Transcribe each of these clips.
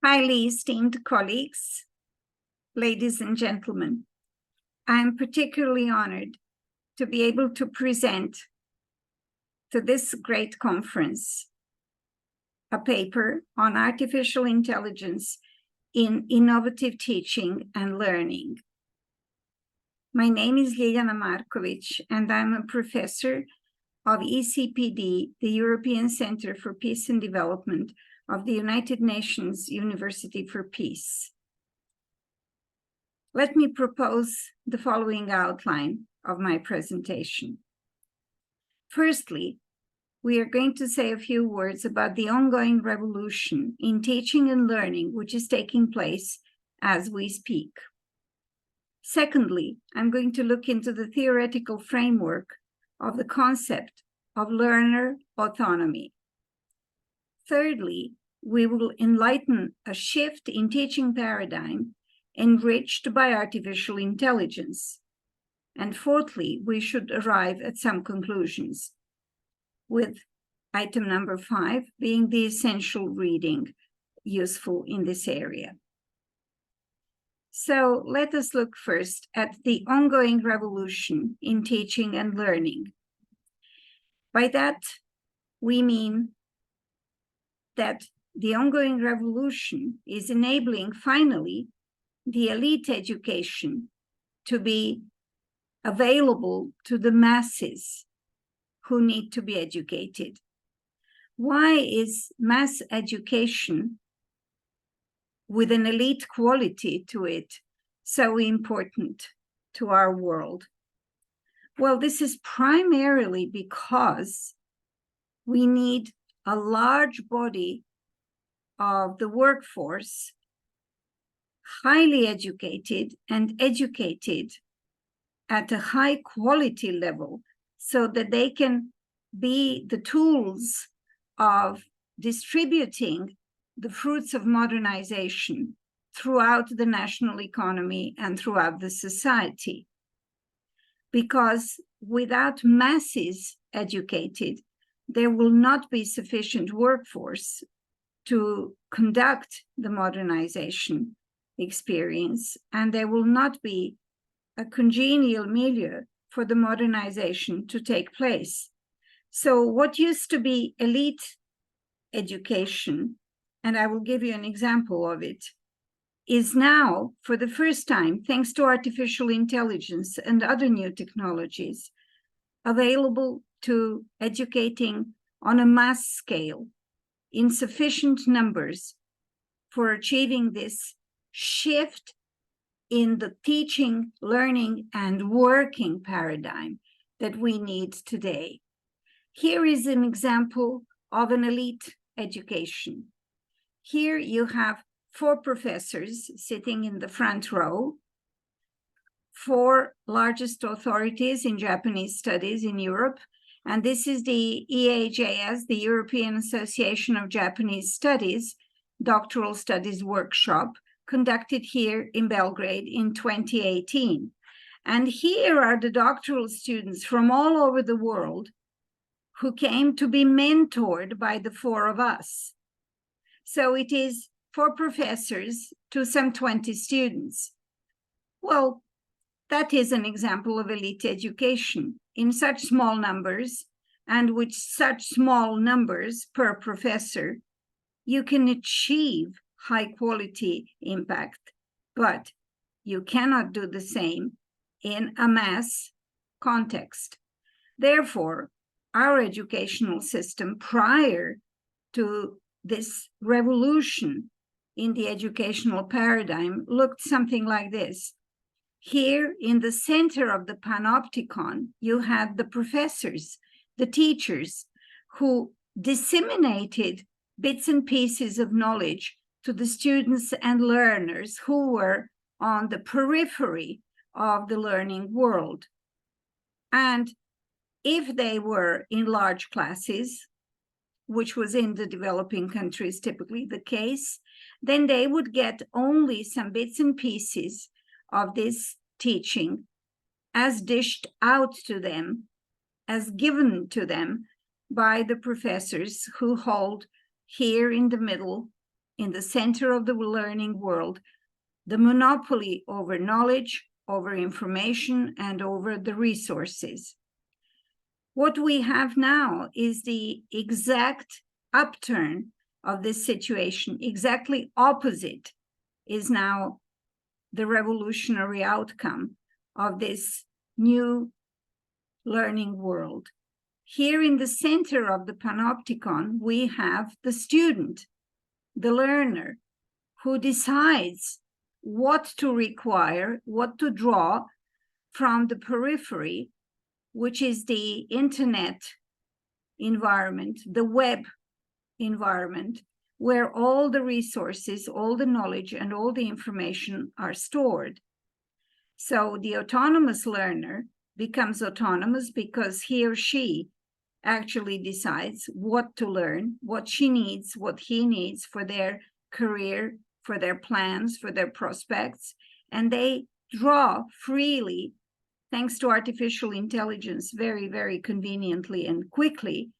Highly esteemed colleagues, ladies and gentlemen, I am particularly honored to be able to present to this great conference a paper on artificial intelligence in innovative teaching and learning. My name is Ljiljana Marković, and I'm a professor of ECPD, the European Center for Peace and Development of the United Nations University for Peace. Let me propose the following outline of my presentation. Firstly, we are going to say a few words about the ongoing revolution in teaching and learning, which is taking place as we speak. Secondly, I'm going to look into the theoretical framework of the concept of learner autonomy. Thirdly, we will enlighten a shift in teaching paradigm enriched by artificial intelligence. And fourthly, we should arrive at some conclusions, with item number 5 being the essential reading useful in this area. So let us look first at the ongoing revolution in teaching and learning. By that, we mean that the ongoing revolution is enabling, finally, the elite education to be available to the masses who need to be educated. Why is mass education with an elite quality to it so important to our world? Well, this is primarily because we need a large body of the workforce, highly educated and educated at a high quality level, so that they can be the tools of distributing the fruits of modernization throughout the national economy and throughout the society. Because without masses educated, there will not be sufficient workforce to conduct the modernization experience, and there will not be a congenial milieu for the modernization to take place. So what used to be elite education, and I will give you an example of it, is now, for the first time, thanks to artificial intelligence and other new technologies, available to educating on a mass scale in sufficient numbers for achieving this shift in the teaching, learning, and working paradigm that we need today. Here is an example of an elite education. Here you have 4 professors sitting in the front row, 4 largest authorities in Japanese studies in Europe, and this is the EAJS, the European Association of Japanese Studies, Doctoral Studies Workshop, conducted here in Belgrade in 2018. And here are the doctoral students from all over the world who came to be mentored by the 4 of us. So it is 4 professors to some 20 students. Well, that is an example of elite education in such small numbers, and with such small numbers per professor, you can achieve high quality impact, but you cannot do the same in a mass context. Therefore, our educational system prior to this revolution in the educational paradigm looked something like this. Here in the center of the panopticon, you had the professors, the teachers, who disseminated bits and pieces of knowledge to the students and learners who were on the periphery of the learning world. And if they were in large classes, which was in the developing countries typically the case, then they would get only some bits and pieces of this teaching as dished out to them, as given to them by the professors who hold here in the middle in the center of the learning world, the monopoly over knowledge, over information, and over the resources. What we have now is the exact upturn of this situation. Exactly opposite is now the revolutionary outcome of this new learning world. Here in the center of the panopticon, we have the student, the learner, who decides what to require, what to draw from the periphery, which is the internet environment, the web environment, where all the resources, all the knowledge, and all the information are stored. So the autonomous learner becomes autonomous because he or she actually decides what to learn, what she needs, what he needs for their career, for their plans, for their prospects, and they draw freely, thanks to artificial intelligence, very, very conveniently and quickly,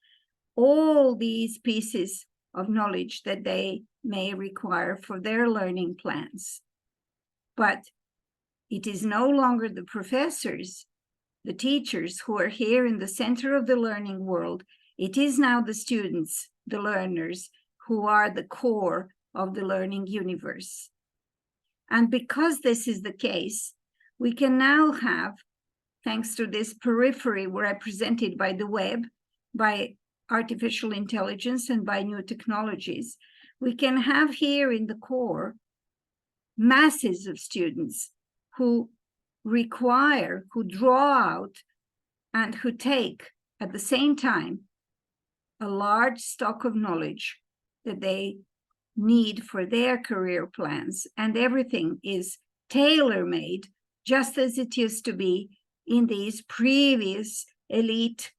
all these pieces of knowledge that they may require for their learning plans. But it is no longer the professors, the teachers who are here in the center of the learning world. It is now the students, the learners, who are the core of the learning universe. And because this is the case, we can now have, thanks to this periphery represented by the web, by artificial intelligence, and by new technologies, we can have here in the core masses of students who require, who draw out, and who take at the same time a large stock of knowledge that they need for their career plans. And everything is tailor-made, just as it used to be in these previous elite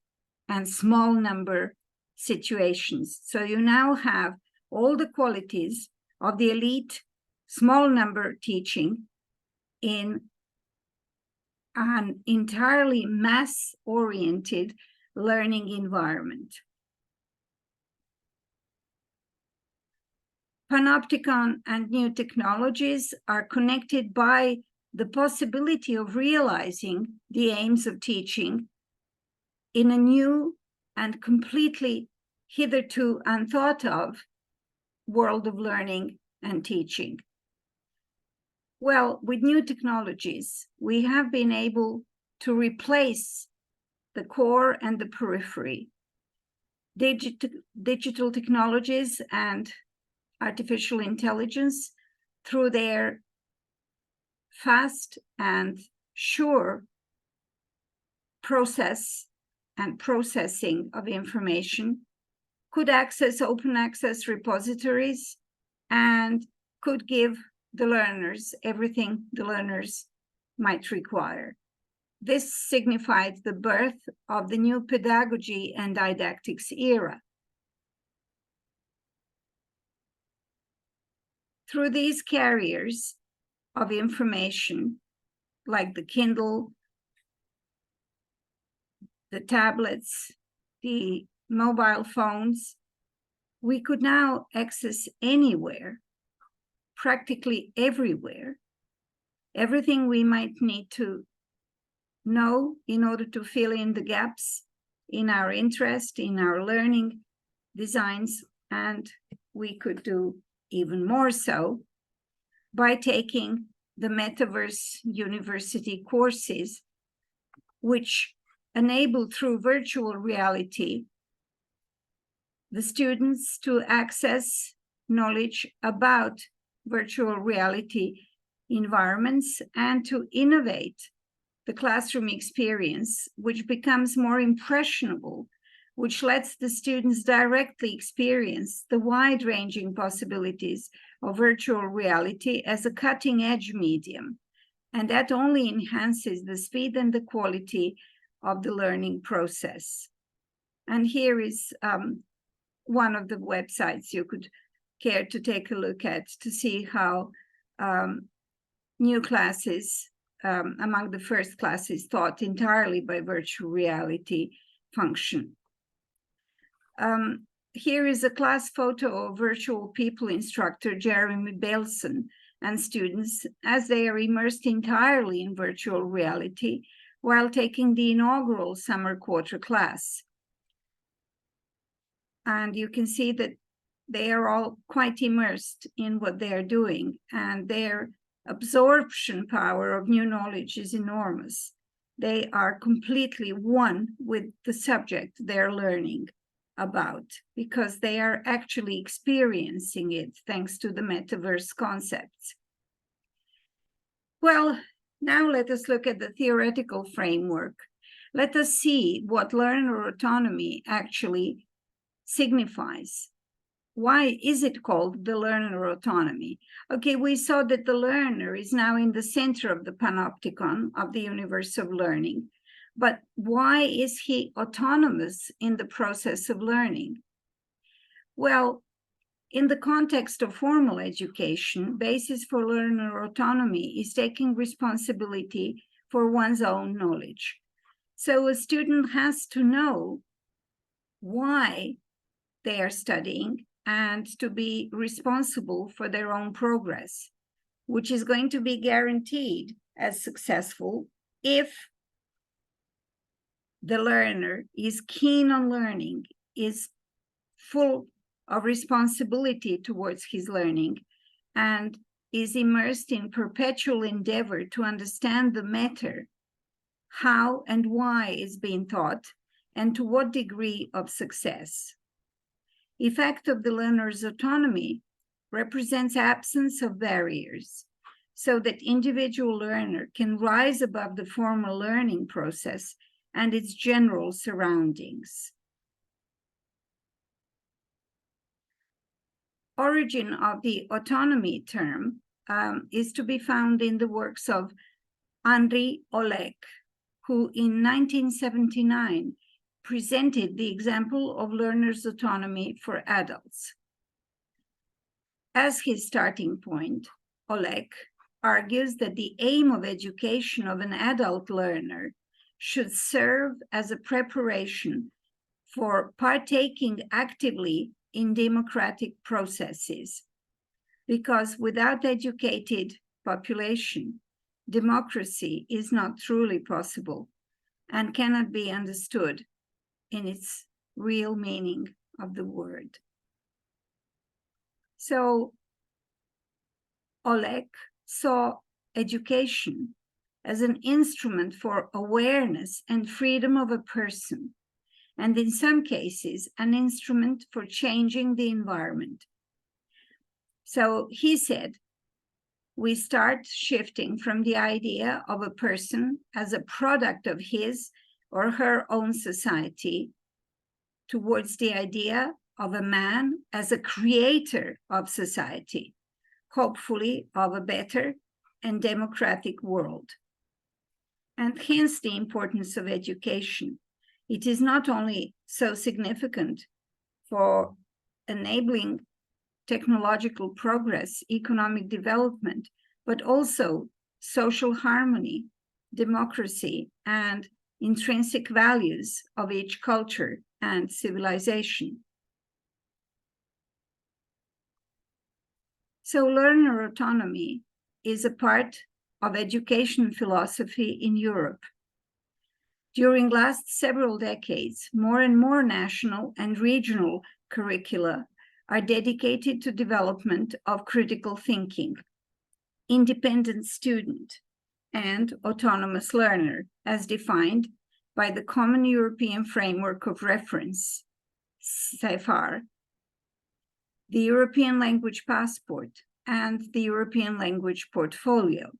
and small number situations. So you now have all the qualities of the elite small number teaching in an entirely mass-oriented learning environment. Panopticon and new technologies are connected by the possibility of realizing the aims of teaching in a new and completely hitherto unthought of world of learning and teaching. Well, with new technologies, we have been able to replace the core and the periphery. Digital technologies and artificial intelligence, through their fast and sure process and processing of information, could access open access repositories and could give the learners everything the learners might require. This signified the birth of the new pedagogy and didactics era. Through these carriers of information, like the Kindle, the tablets, the mobile phones, we could now access anywhere, practically everywhere, everything we might need to know in order to fill in the gaps in our interest, in our learning designs, and we could do even more so by taking the Metaverse University courses, which enable through virtual reality the students to access knowledge about virtual reality environments and to innovate the classroom experience, which becomes more impressionable, which lets the students directly experience the wide-ranging possibilities of virtual reality as a cutting-edge medium. And that only enhances the speed and the quality of the learning process. And here is one of the websites you could care to take a look at to see how new classes, among the first classes taught entirely by virtual reality, function. here is a class photo of virtual people instructor Jeremy Belson and students as they are immersed entirely in virtual reality while taking the inaugural summer quarter class. And you can see that they are all quite immersed in what they are doing, and their absorption power of new knowledge is enormous. They are completely one with the subject they're learning about because they are actually experiencing it thanks to the metaverse concepts. Well, now let us look at the theoretical framework. Let us see what learner autonomy actually signifies. Why is it called the learner autonomy? Okay, we saw that the learner is now in the center of the panopticon of the universe of learning. But why is he autonomous in the process of learning? Well, in the context of formal education, basis for learner autonomy is taking responsibility for one's own knowledge. So a student has to know why they are studying and to be responsible for their own progress, which is going to be guaranteed as successful if the learner is keen on learning, is full of responsibility towards his learning, and is immersed in perpetual endeavor to understand the matter, how and why is being taught, and to what degree of success. Effect of the learner's autonomy represents absence of barriers so that individual learner can rise above the formal learning process and its general surroundings. Origin of the autonomy term is to be found in the works of Henri Olek, who in 1979 presented the example of learner's autonomy for adults. As his starting point, Olek argues that the aim of education of an adult learner should serve as a preparation for partaking actively in democratic processes, because without educated population, democracy is not truly possible and cannot be understood in its real meaning of the word. So Olek saw education as an instrument for awareness and freedom of a person, and in some cases, an instrument for changing the environment. So he said, we start shifting from the idea of a person as a product of his or her own society towards the idea of a man as a creator of society, hopefully of a better and democratic world. And hence the importance of education. It is not only so significant for enabling technological progress, economic development, but also social harmony, democracy, and intrinsic values of each culture and civilization. So learner autonomy is a part of education philosophy in Europe. During last several decades, more and more national and regional curricula are dedicated to development of critical thinking, independent student, and autonomous learner, as defined by the Common European Framework of Reference, CEFAR, the European Language Passport, and the European Language Portfolio.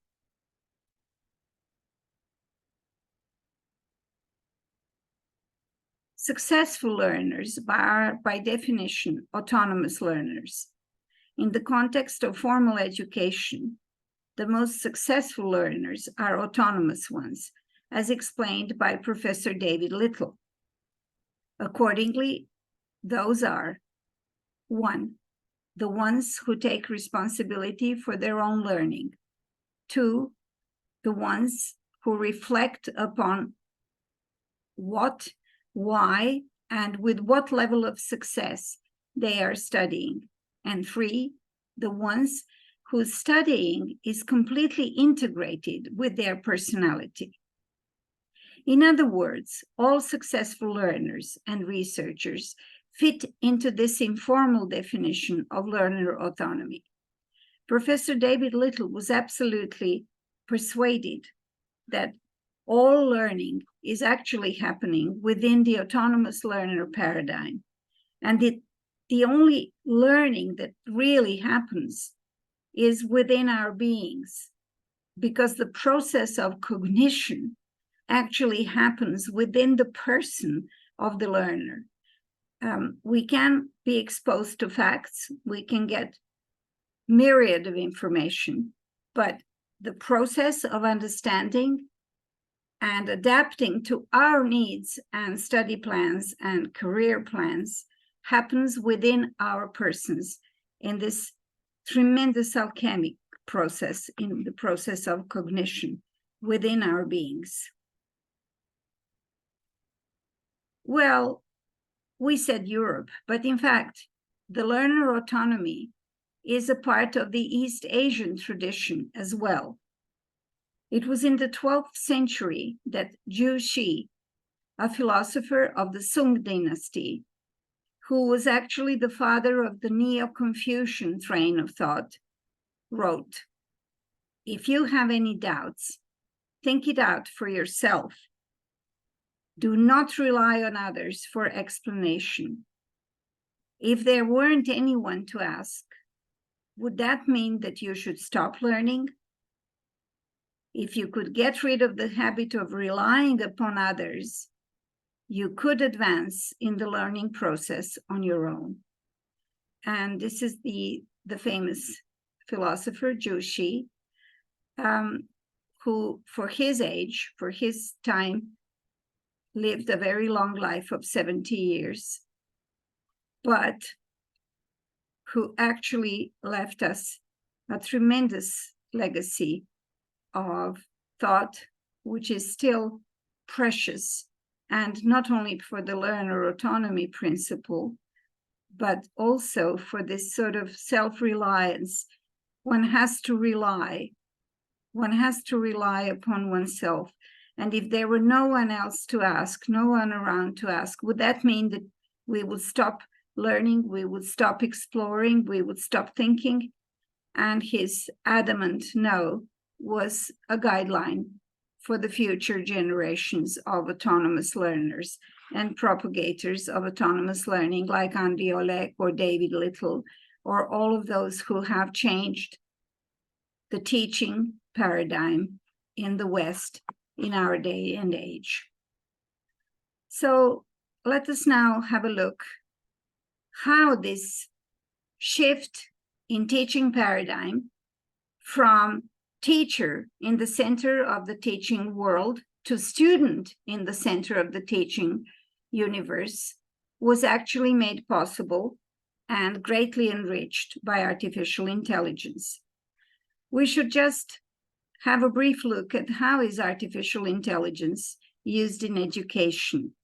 Successful learners are, by definition, autonomous learners. In the context of formal education, the most successful learners are autonomous ones, as explained by Professor David Little. Accordingly, those are: 1, the ones who take responsibility for their own learning; 2, the ones who reflect upon what, why, and with what level of success they are studying, and 3, the ones whose studying is completely integrated with their personality. In other words, all successful learners and researchers fit into this informal definition of learner autonomy. Professor David Little was absolutely persuaded that all learning is actually happening within the autonomous learner paradigm, and the only learning that really happens is within our beings, because the process of cognition actually happens within the person of the learner. We can be exposed to facts, we can get myriad of information, but the process of understanding and adapting to our needs and study plans and career plans happens within our persons in this tremendous alchemic process, in the process of cognition within our beings. Well, we said Europe, but in fact, the learner autonomy is a part of the East Asian tradition as well. It was in the 12th century that Zhu Xi, a philosopher of the Sung dynasty, who was actually the father of the Neo-Confucian train of thought, wrote, "If you have any doubts, think it out for yourself. Do not rely on others for explanation. If there weren't anyone to ask, would that mean that you should stop learning? If you could get rid of the habit of relying upon others, you could advance in the learning process on your own." And this is the famous philosopher, Zhu Xi, who for his age, for his time, lived a very long life of 70 years, but who actually left us a tremendous legacy of thought, which is still precious, and not only for the learner autonomy principle, but also for this sort of self-reliance. One has to rely upon oneself. And if there were no one else to ask, no one around to ask, would that mean that we would stop learning, we would stop exploring, we would stop thinking? And his adamant no was a guideline for the future generations of autonomous learners and propagators of autonomous learning, like Andy Olek or David Little, or all of those who have changed the teaching paradigm in the West in our day and age. So let us now have a look how this shift in teaching paradigm from teacher in the center of the teaching world to student in the center of the teaching universe was actually made possible and greatly enriched by artificial intelligence. We should just have a brief look at how is artificial intelligence used in education.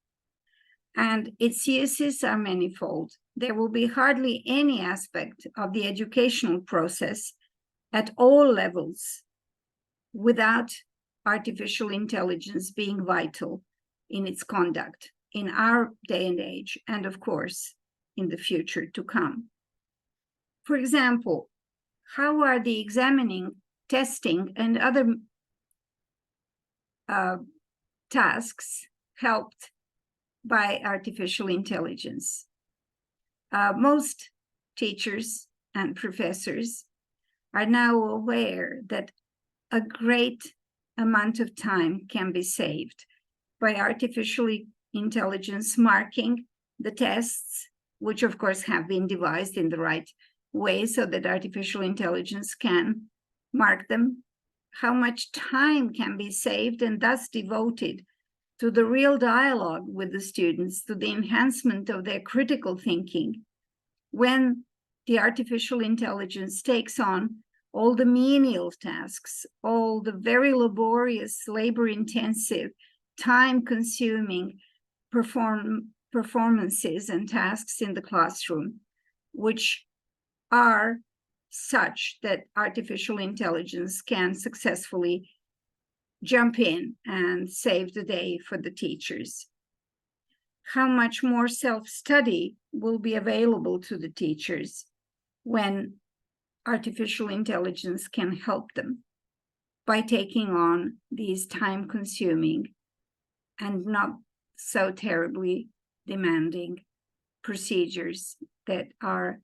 And its uses are manifold. There will be hardly any aspect of the educational process at all levels without artificial intelligence being vital in its conduct in our day and age, and of course, in the future to come. For example, how are the examining, testing, and other tasks helped by artificial intelligence? Most teachers and professors are now aware that a great amount of time can be saved by artificial intelligence marking the tests, which of course have been devised in the right way so that artificial intelligence can mark them. How much time can be saved and thus devoted to the real dialogue with the students, to the enhancement of their critical thinking, when the artificial intelligence takes on all the menial tasks, all the very laborious, labor-intensive, time-consuming performances and tasks in the classroom, which are such that artificial intelligence can successfully jump in and save the day for the teachers. How much more self-study will be available to the teachers when artificial intelligence can help them by taking on these time-consuming and not so terribly demanding procedures that are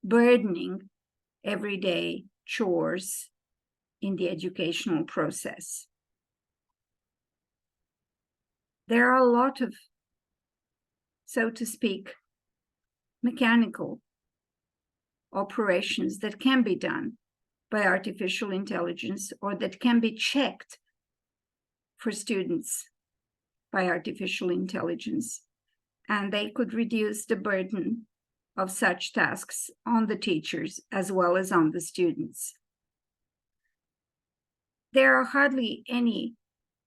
burdening everyday chores in the educational process. There are a lot of, so to speak, mechanical operations that can be done by artificial intelligence, or that can be checked for students by artificial intelligence, and they could reduce the burden of such tasks on the teachers as well as on the students. There are hardly any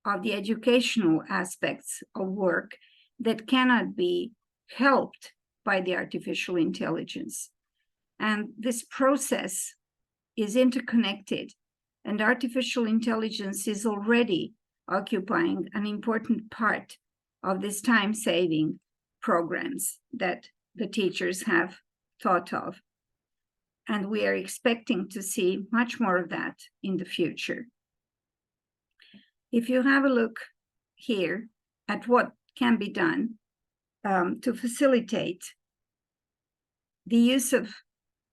of the educational aspects of work that cannot be helped by the artificial intelligence. And this process is interconnected, and artificial intelligence is already occupying an important part of this time-saving programs that the teachers have thought of. And we are expecting to see much more of that in the future. If you have a look here at what can be done to facilitate the use of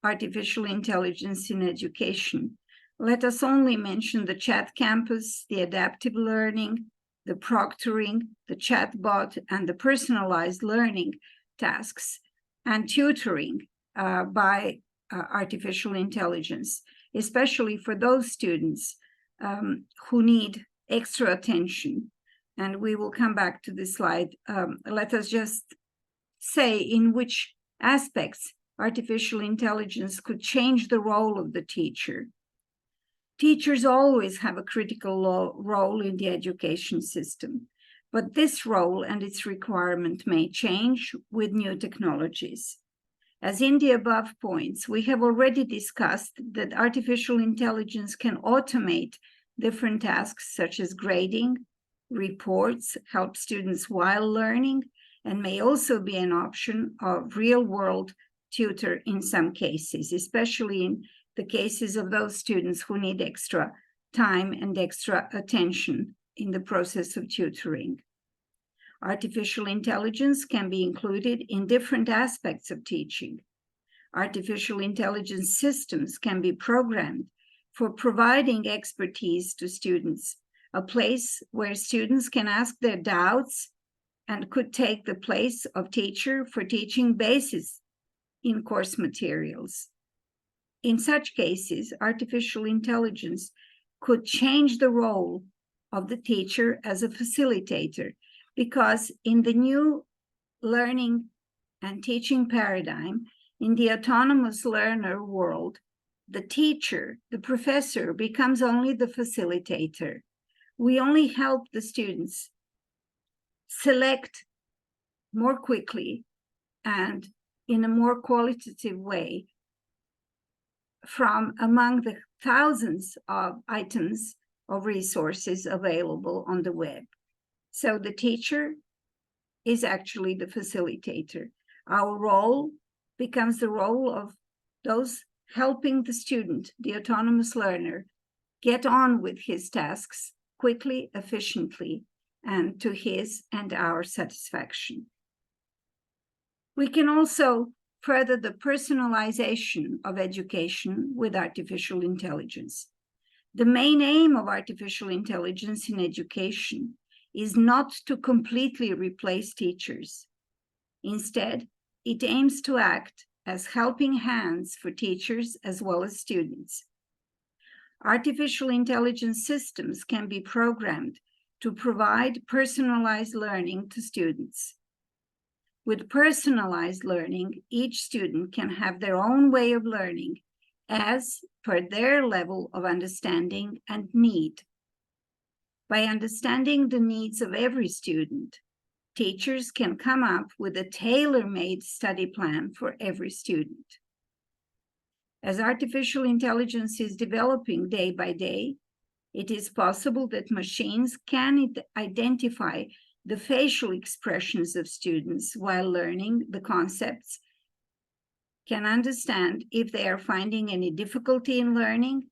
artificial intelligence in education, let us only mention the chat campus, the adaptive learning, the proctoring, the chatbot, and the personalized learning tasks, and tutoring by artificial intelligence, especially for those students who need extra attention. And we will come back to this slide. Let us just say in which aspects artificial intelligence could change the role of the teacher. Teachers always have a critical role in the education system, but this role and its requirement may change with new technologies. As in the above points, we have already discussed that artificial intelligence can automate different tasks such as grading, reports, help students while learning, and may also be an option of real-world tutor in some cases, especially in the cases of those students who need extra time and extra attention in the process of tutoring. Artificial intelligence can be included in different aspects of teaching. Artificial intelligence systems can be programmed for providing expertise to students, a place where students can ask their doubts and could take the place of teacher for teaching basis in course materials. In such cases, artificial intelligence could change the role of the teacher as a facilitator, because in the new learning and teaching paradigm, in the autonomous learner world, the teacher, the professor, becomes only the facilitator. We only help the students select more quickly and in a more qualitative way from among the thousands of items of resources available on the web. So the teacher is actually the facilitator. Our role becomes the role of those helping the student, the autonomous learner, get on with his tasks quickly, efficiently, and to his and our satisfaction. We can also further the personalization of education with artificial intelligence. The main aim of artificial intelligence in education is not to completely replace teachers. Instead, it aims to act as helping hands for teachers as well as students. Artificial intelligence systems can be programmed to provide personalized learning to students. With personalized learning, each student can have their own way of learning as per their level of understanding and need. By understanding the needs of every student, teachers can come up with a tailor-made study plan for every student. As artificial intelligence is developing day by day, it is possible that machines can identify the facial expressions of students while learning the concepts, can understand if they are finding any difficulty in learning,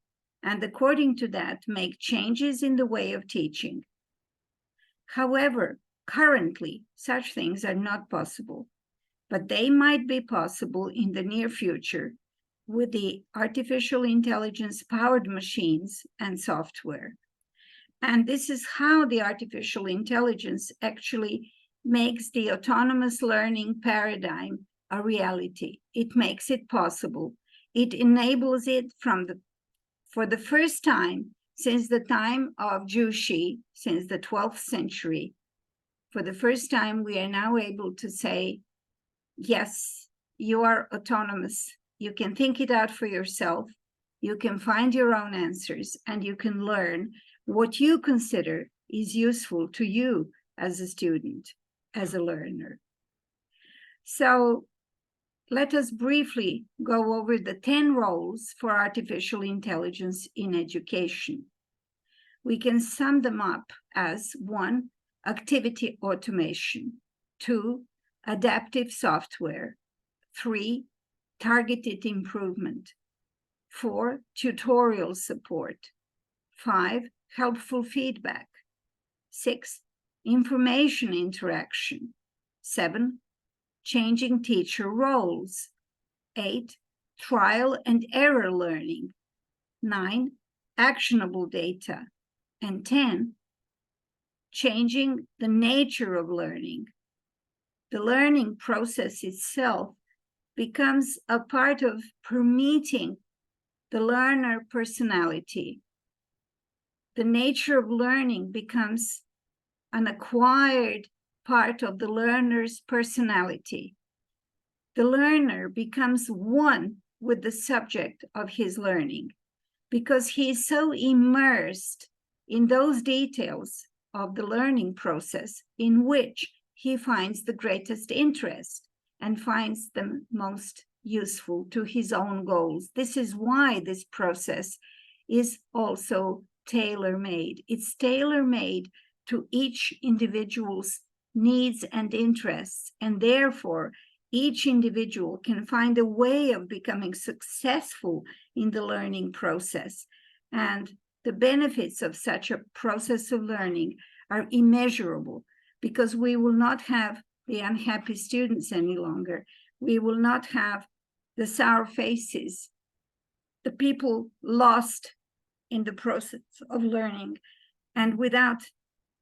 and according to that, make changes in the way of teaching. However, currently, such things are not possible, but they might be possible in the near future with the artificial intelligence-powered machines and software. And this is how the artificial intelligence actually makes the autonomous learning paradigm a reality. It makes it possible. It enables it for the first time since the time of Jushi, since the 12th century. For the first time, we are now able to say, yes, you are autonomous. You can think it out for yourself. You can find your own answers, and you can learn what you consider is useful to you as a student, as a learner. So let us briefly go over the 10 roles for artificial intelligence in education. We can sum them up as 1, activity automation, 2, adaptive software, 3, targeted improvement, 4, tutorial support, 5, helpful feedback, 6, information interaction, 7, changing teacher roles, 8, trial and error learning, 9, actionable data, and 10, changing the nature of learning. The learning process itself becomes a part of permeating the learner personality. The nature of learning becomes an acquired part of the learner's personality. The learner becomes one with the subject of his learning because he is so immersed in those details of the learning process in which he finds the greatest interest and finds them most useful to his own goals. This is why this process is also tailor-made. It's tailor-made to each individual's needs and interests, and therefore each individual can find a way of becoming successful in the learning process. And the benefits of such a process of learning are immeasurable, because we will not have the unhappy students any longer. We will not have the sour faces, the people lost in the process of learning and without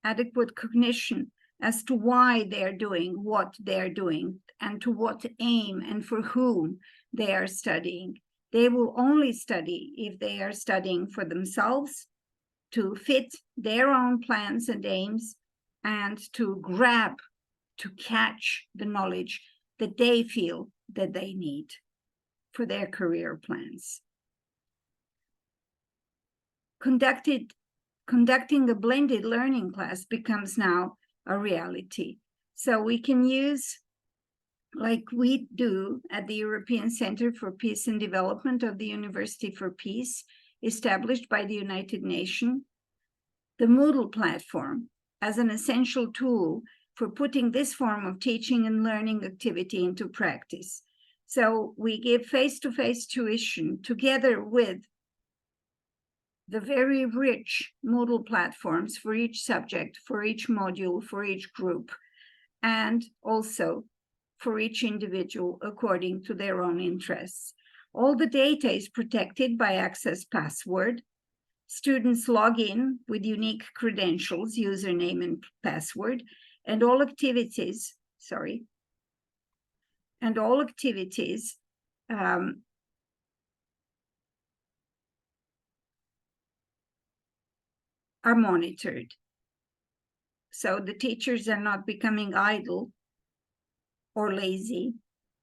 adequate cognition as to why they're doing what they're doing and to what aim and for whom they are studying. They will only study if they are studying for themselves, to fit their own plans and aims, and to grab, to catch the knowledge that they feel that they need for their career plans. Conducting a blended learning class becomes now a reality. So we can use, like we do at the European Center for Peace and Development of the University for Peace, established by the United Nations, the Moodle platform as an essential tool for putting this form of teaching and learning activity into practice. So we give face-to-face tuition together with the very rich Moodle platforms for each subject, for each module, for each group, and also for each individual according to their own interests. All the data is protected by access password. Students log in with unique credentials, username and password, and all activities, are monitored. So the teachers are not becoming idle or lazy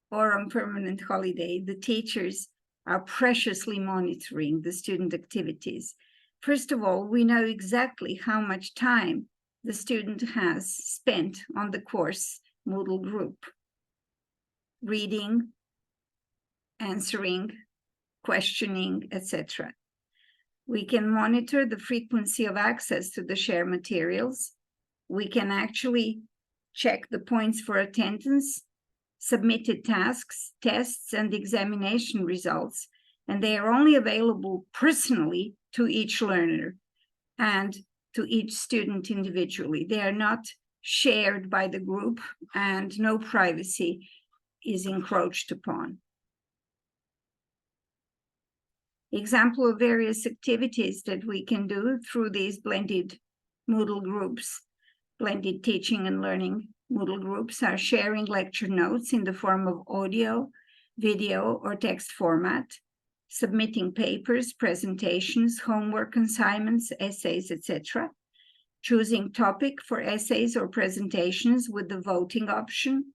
or on permanent holiday. The teachers are preciously monitoring the student activities. First of all, we know exactly how much time the student has spent on the course Moodle group, reading, answering, questioning, etc. We can monitor the frequency of access to the shared materials. We can actually check the points for attendance, submitted tasks, tests, and examination results, and they are only available personally to each learner and to each student individually. They are not shared by the group, and no privacy is encroached upon. Example of various activities that we can do through these blended Moodle groups, blended teaching and learning Moodle groups, are sharing lecture notes in the form of audio, video, or text format, submitting papers, presentations, homework assignments, essays, etc., choosing topic for essays or presentations with the voting option,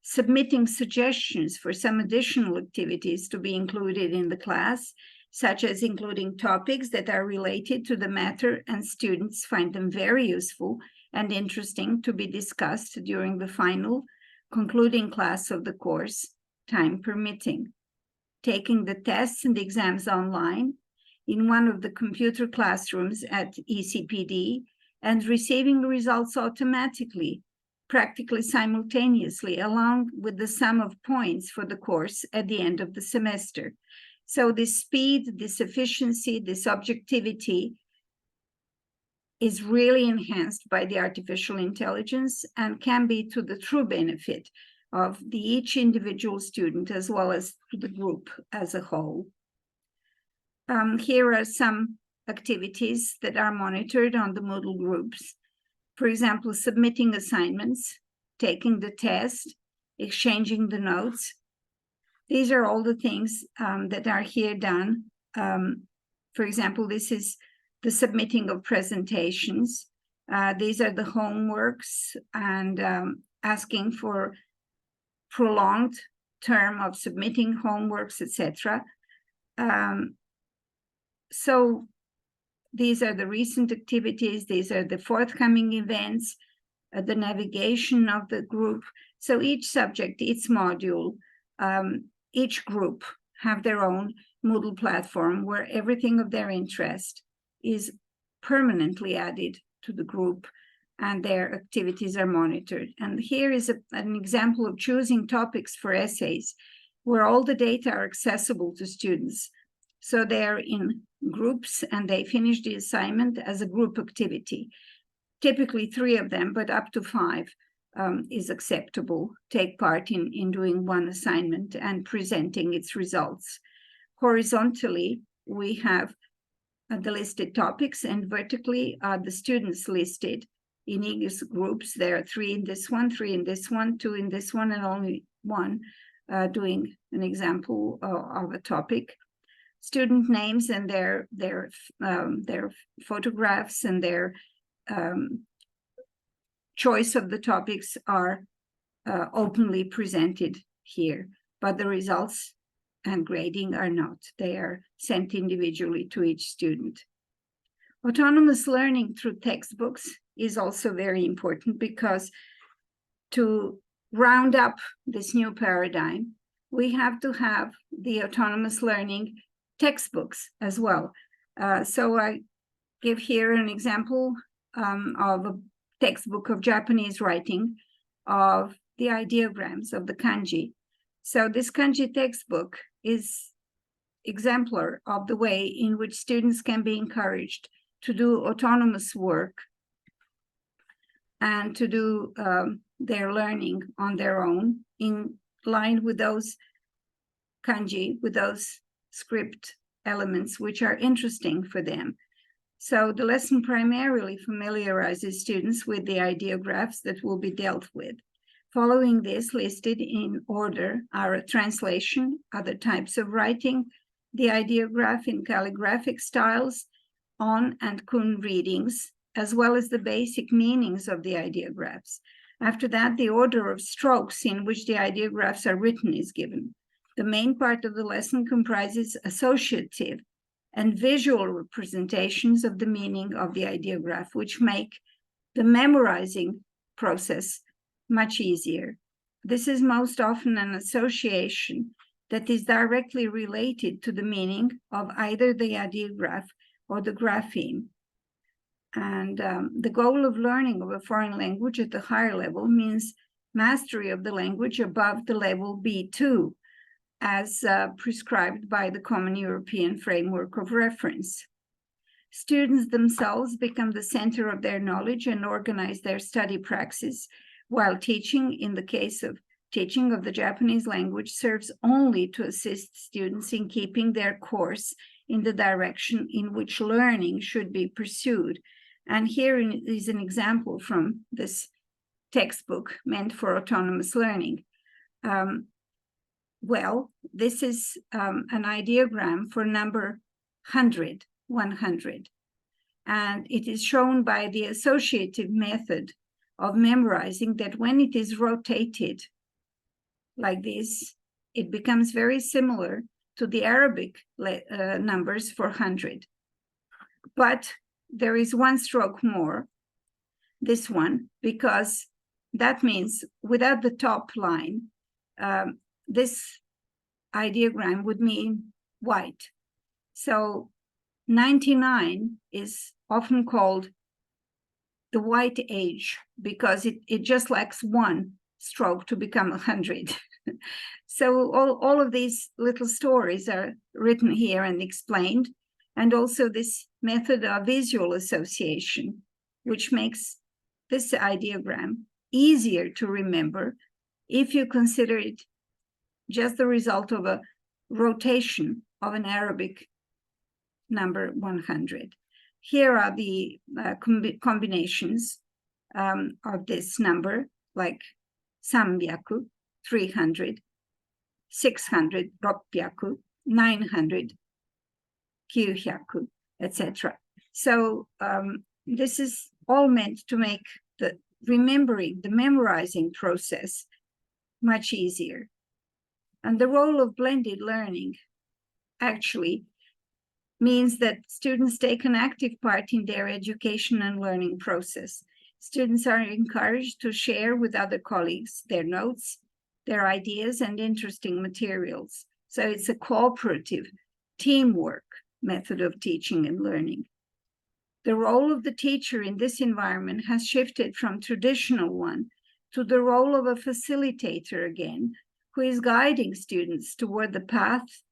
submitting suggestions for some additional activities to be included in the class, such as including topics that are related to the matter and students find them very useful and interesting to be discussed during the final concluding class of the course, time permitting. Taking the tests and exams online in one of the computer classrooms at ECPD and receiving the results automatically, practically simultaneously, along with the sum of points for the course at the end of the semester. So this speed, this efficiency, this objectivity is really enhanced by the artificial intelligence and can be to the true benefit of each individual student as well as to the group as a whole. Here are some activities that are monitored on the Moodle groups. For example, submitting assignments, taking the test, exchanging the notes. These are all the things that are here done. For example, this is the submitting of presentations. These are the homeworks and asking for prolonged term of submitting homeworks, etc. So these are the recent activities. These are the forthcoming events, the navigation of the group. So each subject, each module, each group have their own Moodle platform where everything of their interest is permanently added to the group and their activities are monitored. And here is an example of choosing topics for essays where all the data are accessible to students. So they're in groups and they finish the assignment as a group activity. Typically 3 of them, but up to 5 is acceptable. Take part in doing one assignment and presenting its results. Horizontally, we have the listed topics, and vertically are the students listed in each groups. There are 3 in this one, 3 in this one, 2 in this one, and only 1 doing an example of a topic. Student names and their photographs and their choice of the topics are openly presented here, but the results and grading are not. They are sent individually to each student. Autonomous learning through textbooks is also very important because to round up this new paradigm, we have to have the autonomous learning textbooks as well. So I give here an example of a textbook of Japanese writing of the ideograms of the kanji. So this kanji textbook is exemplar of the way in which students can be encouraged to do autonomous work and to do their learning on their own in line with those kanji, with those script elements which are interesting for them. So the lesson primarily familiarizes students with the ideographs that will be dealt with. Following this, listed in order are a translation, other types of writing, the ideograph in calligraphic styles, on and kun readings, as well as the basic meanings of the ideographs. After that, the order of strokes in which the ideographs are written is given. The main part of the lesson comprises associative and visual representations of the meaning of the ideograph, which make the memorizing process much easier. This is most often an association that is directly related to the meaning of either the ideograph or the grapheme. And the goal of learning of a foreign language at the higher level means mastery of the language above the level B2, as prescribed by the Common European Framework of Reference. Students themselves become the center of their knowledge and organize their study praxis, while teaching, in the case of teaching of the Japanese language, serves only to assist students in keeping their course in the direction in which learning should be pursued. And here is an example from this textbook meant for autonomous learning. Well, this is an ideogram for number 100, 100. And it is shown by the associative method of memorizing that when it is rotated like this, it becomes very similar to the Arabic numbers for 100. But there is one stroke more, this one, because that means without the top line, this ideogram would mean white. So 99 is often called the white age because it just lacks one stroke to become 100. So all of these little stories are written here and explained, and also this method of visual association, which makes this ideogram easier to remember if you consider it just the result of a rotation of an Arabic number 100. Here are the combinations of this number, like Sambyaku, 300, 600, Ropyaku, 900, Kyuhyaku, etc. So this is all meant to make the remembering, the memorizing process much easier. And the role of blended learning actually means that students take an active part in their education and learning process. Students are encouraged to share with other colleagues their notes, their ideas, and interesting materials. So it's a cooperative, teamwork method of teaching and learning. The role of the teacher in this environment has shifted from traditional one to the role of a facilitator again, who is guiding students toward the path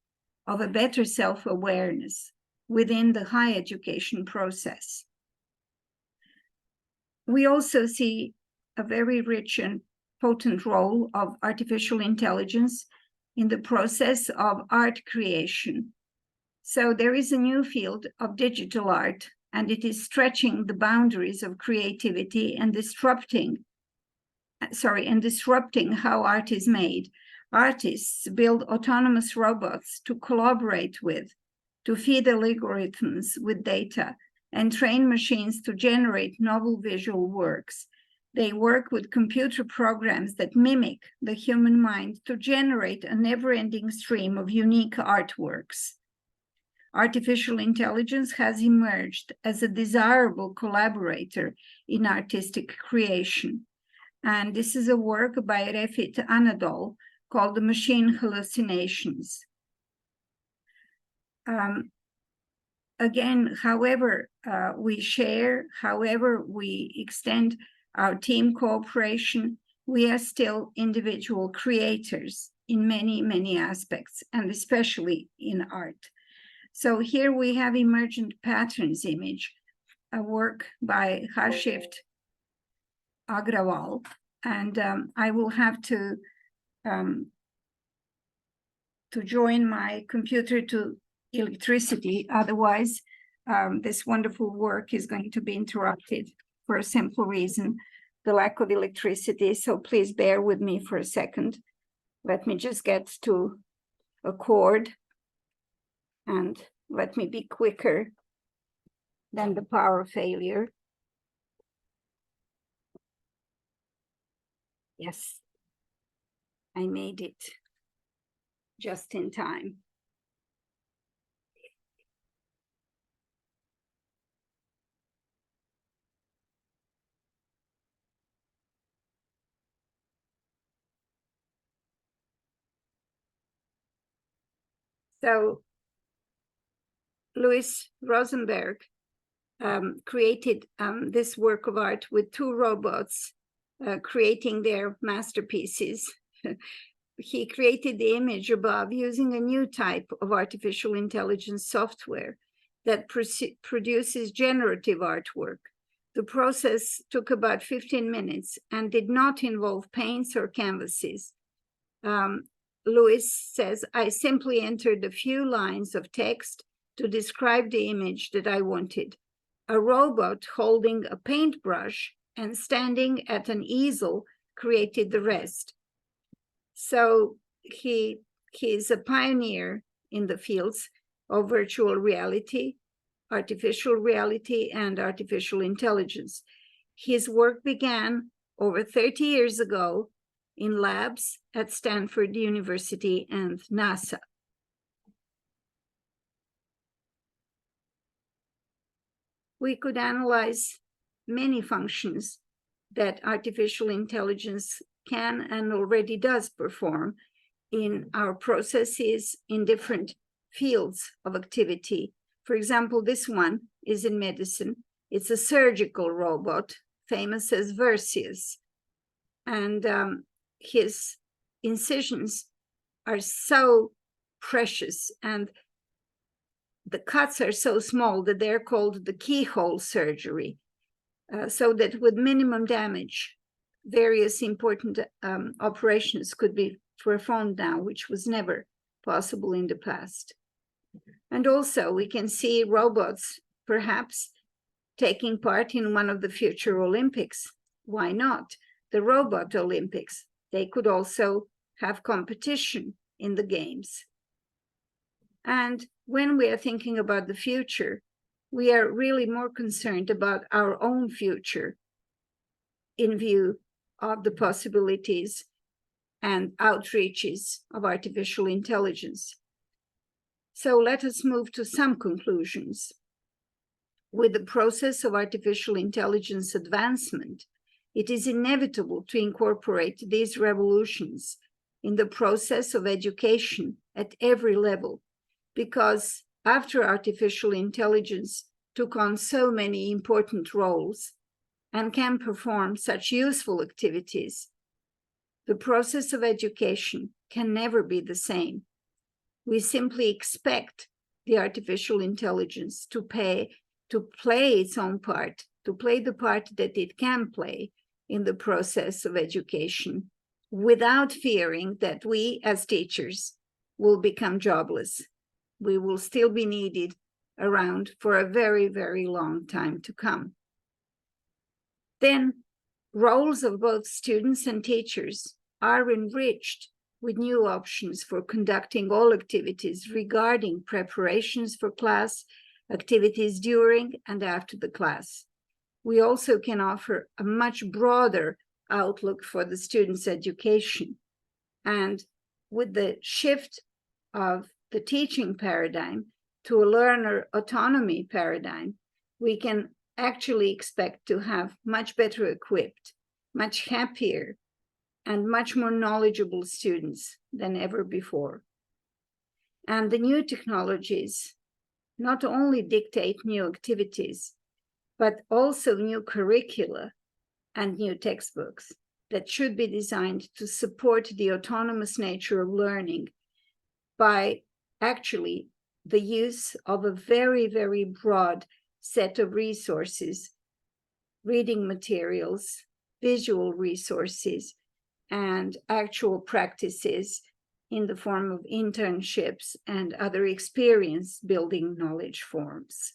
of a better self-awareness within the higher education process. We also see a very rich and potent role of artificial intelligence in the process of art creation. So there is a new field of digital art, and it is stretching the boundaries of creativity and disrupting how art is made. Artists build autonomous robots to collaborate with, to feed algorithms with data, and train machines to generate novel visual works. They work with computer programs that mimic the human mind to generate a never-ending stream of unique artworks. Artificial intelligence has emerged as a desirable collaborator in artistic creation. And this is a work by Refit Anadol called The Machine Hallucinations. Again, however we share, however we extend our team cooperation, we are still individual creators in many, many aspects, and especially in art. So here we have Emergent Patterns image, a work by Harshift Agrawal, and I will have to join my computer to electricity, otherwise this wonderful work is going to be interrupted for a simple reason, the lack of electricity. So please bear with me for a second. Let me just get to a cord, and let me be quicker than the power failure. Yes, I made it just in time. So Louis Rosenberg created this work of art with two robots creating their masterpieces. He created the image above using a new type of artificial intelligence software that produces generative artwork. The process took about 15 minutes and did not involve paints or canvases. Louis says, I simply entered a few lines of text to describe the image that I wanted. A robot holding a paintbrush and standing at an easel created the rest. So he is a pioneer in the fields of virtual reality, artificial reality, and artificial intelligence. His work began over 30 years ago in labs at Stanford University and NASA. We could analyze many functions that artificial intelligence can and already does perform in our processes in different fields of activity. For example, this one is in medicine. It's a surgical robot, famous as Versius. And his incisions are so precious and the cuts are so small that they're called the keyhole surgery, so that with minimum damage, various important operations could be performed now, which was never possible in the past. And also we can see robots perhaps taking part in one of the future Olympics. Why not? The Robot Olympics. They could also have competition in the games. And when we are thinking about the future, we are really more concerned about our own future in view of the possibilities and outreaches of artificial intelligence. So let us move to some conclusions. With the process of artificial intelligence advancement, it is inevitable to incorporate these revolutions in the process of education at every level, because after artificial intelligence took on so many important roles and can perform such useful activities, the process of education can never be the same. We simply expect the artificial intelligence to play its own part, to play the part that it can play in the process of education, without fearing that we as teachers will become jobless. We will still be needed around for a very, very long time to come. Then roles of both students and teachers are enriched with new options for conducting all activities regarding preparations for class, activities during and after the class. We also can offer a much broader outlook for the students' education. And with the shift of the teaching paradigm to a learner autonomy paradigm, we can actually expect to have much better equipped, much happier, and much more knowledgeable students than ever before. And the new technologies not only dictate new activities, but also new curricula and new textbooks that should be designed to support the autonomous nature of learning by actually the use of a very, very broad set of resources, reading materials, visual resources, and actual practices in the form of internships and other experience-building knowledge forms.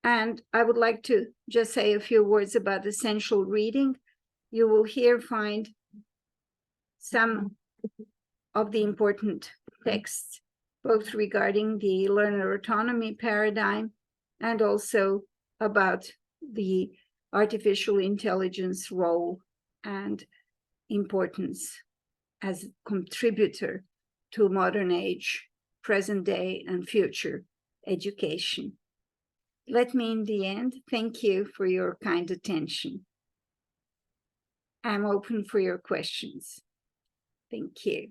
And I would like to just say a few words about essential reading. You will here find some of the important texts, both regarding the learner autonomy paradigm and also about the artificial intelligence role and importance as a contributor to modern age, present day, and future education. Let me, in the end, thank you for your kind attention. I'm open for your questions. Thank you.